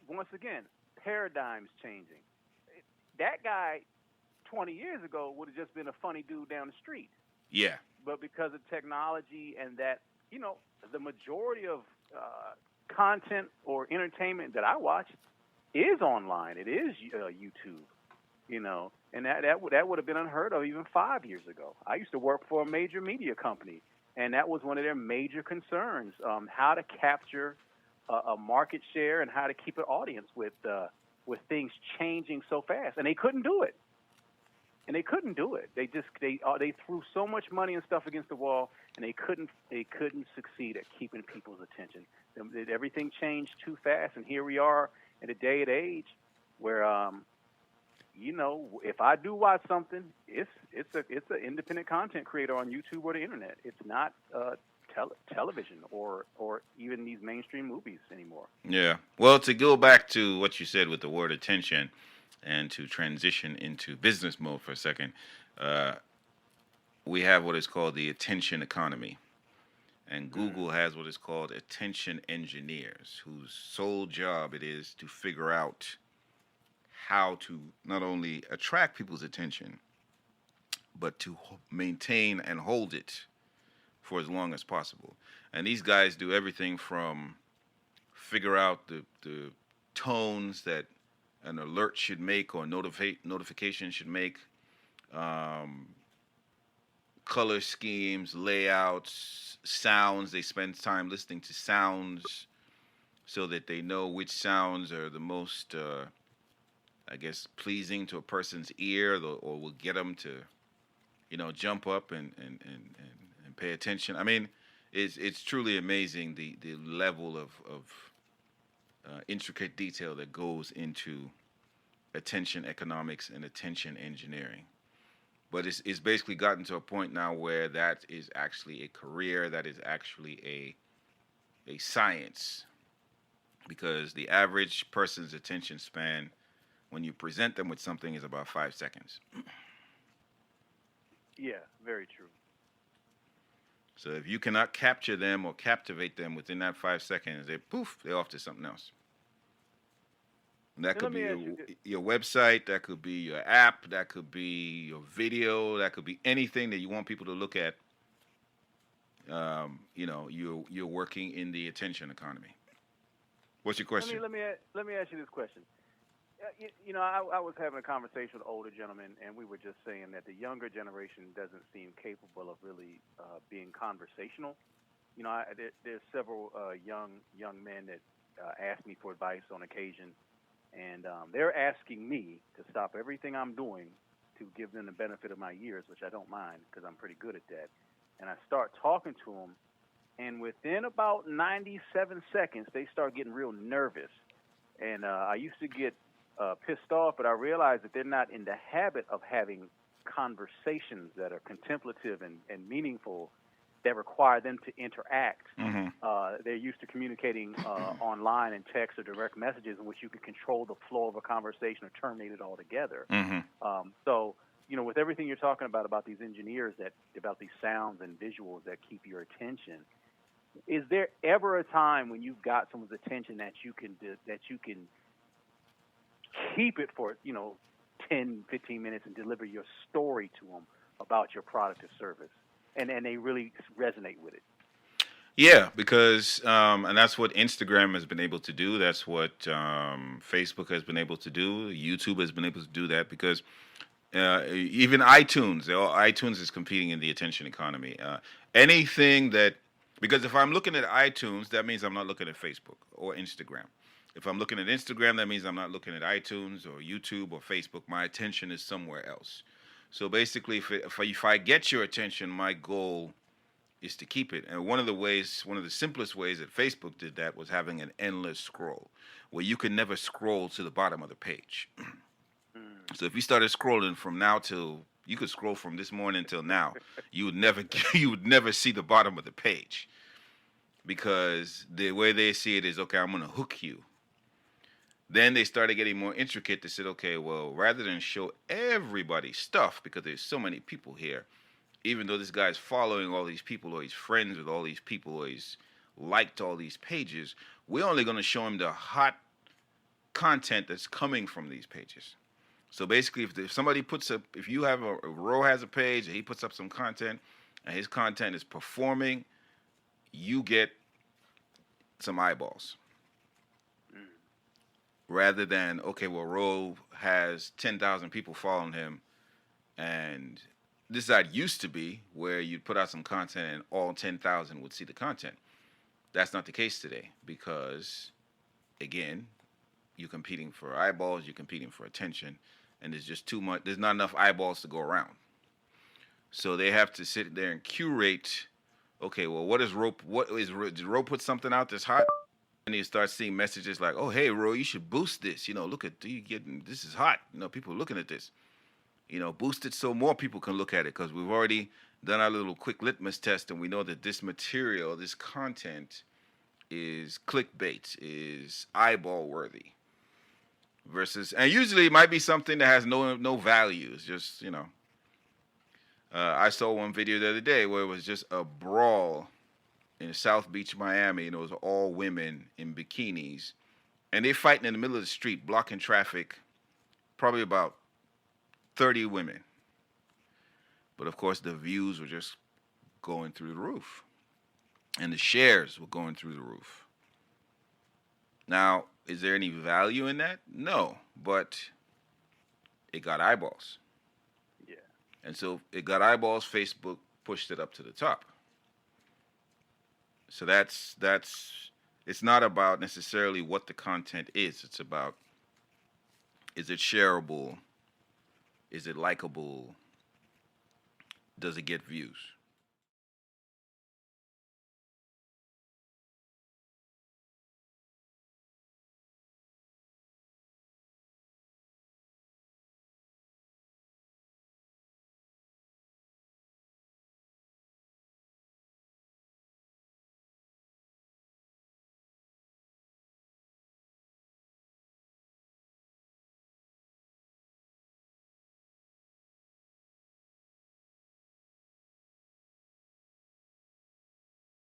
once again, paradigms changing. That guy 20 years ago would have just been a funny dude down the street. Yeah. But because of technology and that, the majority of content or entertainment that I watch is online. It is YouTube, and that would have been unheard of even 5 years ago. I used to work for a major media company, and that was one of their major concerns: how to capture a market share and how to keep an audience with things changing so fast, and they couldn't do it. They threw so much money and stuff against the wall, and they couldn't succeed at keeping people's attention. Everything changed too fast, and here we are in a day and age where, if I do watch something, it's an independent content creator on YouTube or the internet. It's not television or even these mainstream movies anymore. Yeah. Well, to go back to what you said with the word attention, and to transition into business mode for a second, we have what is called the attention economy. And Google has what is called attention engineers, whose sole job it is to figure out how to not only attract people's attention, but to maintain and hold it for as long as possible. And these guys do everything from figure out the tones that an alert should make or notification should make, color schemes, layouts, sounds. They spend time listening to sounds so that they know which sounds are the most, pleasing to a person's ear, or will get them to, jump up and pay attention. I mean, it's truly amazing the level of intricate detail that goes into attention economics and attention engineering. But it's basically gotten to a point now where that is actually a career, that is actually a science, because the average person's attention span when you present them with something is about 5 seconds. Yeah, very true. So if you cannot capture them or captivate them within that 5 seconds, they're off to something else. And that could be your website, that could be your app, that could be your video, that could be anything that you want people to look at. You're working in the attention economy. What's your question? Let me ask you this question. I was having a conversation with an older gentleman, and we were just saying that the younger generation doesn't seem capable of really being conversational. There's several young men that ask me for advice on occasion, and they're asking me to stop everything I'm doing to give them the benefit of my years, which I don't mind because I'm pretty good at that. And I start talking to them, and within about 97 seconds, they start getting real nervous. And I used to get pissed off, but I realized that they're not in the habit of having conversations that are contemplative and meaningful that require them to interact. Mm-hmm. They're used to communicating online and text or direct messages in which you can control the flow of a conversation or terminate it altogether. Mm-hmm. So, with everything you're talking about these engineers, about these sounds and visuals that keep your attention, is there ever a time when you've got someone's attention that you can keep it for 10, 15 minutes and deliver your story to them about your product or service, and they really resonate with it? Yeah, because and that's what Instagram has been able to do. That's what Facebook has been able to do. YouTube has been able to do that, because even iTunes is competing in the attention economy. Anything that, because if I'm looking at iTunes, that means I'm not looking at Facebook or Instagram. If I'm looking at Instagram, that means I'm not looking at iTunes or YouTube or Facebook. My attention is somewhere else. So basically, if I get your attention, my goal is to keep it. And one of the simplest ways that Facebook did that was having an endless scroll, where you could never scroll to the bottom of the page. So if you started scrolling from now till, you could scroll from this morning till now, you would never see the bottom of the page, because the way they see it is, okay, I'm going to hook you. Then they started getting more intricate. They said, okay, well, rather than show everybody stuff, because there's so many people here, even though this guy's following all these people, or he's friends with all these people, or he's liked all these pages, we're only going to show him the hot content that's coming from these pages. So basically, if somebody puts up, if you have if Ro has a page and he puts up some content, and his content is performing, you get some eyeballs. Rather than, okay, well, Ro has 10,000 people following him, and this is how it used to be, where you'd put out some content and all 10,000 would see the content. That's not the case today because, again, you're competing for eyeballs, you're competing for attention, and there's just too much. There's not enough eyeballs to go around. So they have to sit there and curate. Okay, well, what is Ro? Did Ro put something out that's hot? And you start seeing messages like, "Oh, hey, Ro, you should boost this. Look at you getting this is hot. People are looking at this. Boost it so more people can look at it because we've already done our little quick litmus test, and we know that this material, this content, is clickbait, is eyeball worthy." Versus, and usually it might be something that has no value. It's just I saw one video the other day where it was just a brawl in South Beach, Miami, and it was all women in bikinis, and they fighting in the middle of the street, blocking traffic. Probably about 30 women, but of course the views were just going through the roof, and the shares were going through the roof. Now, is there any value in that? No, but it got eyeballs. Yeah. And so it got eyeballs, Facebook pushed it up to the top. So that's it's not about necessarily what the content is. It's about, is it shareable? Is it likable? Does it get views?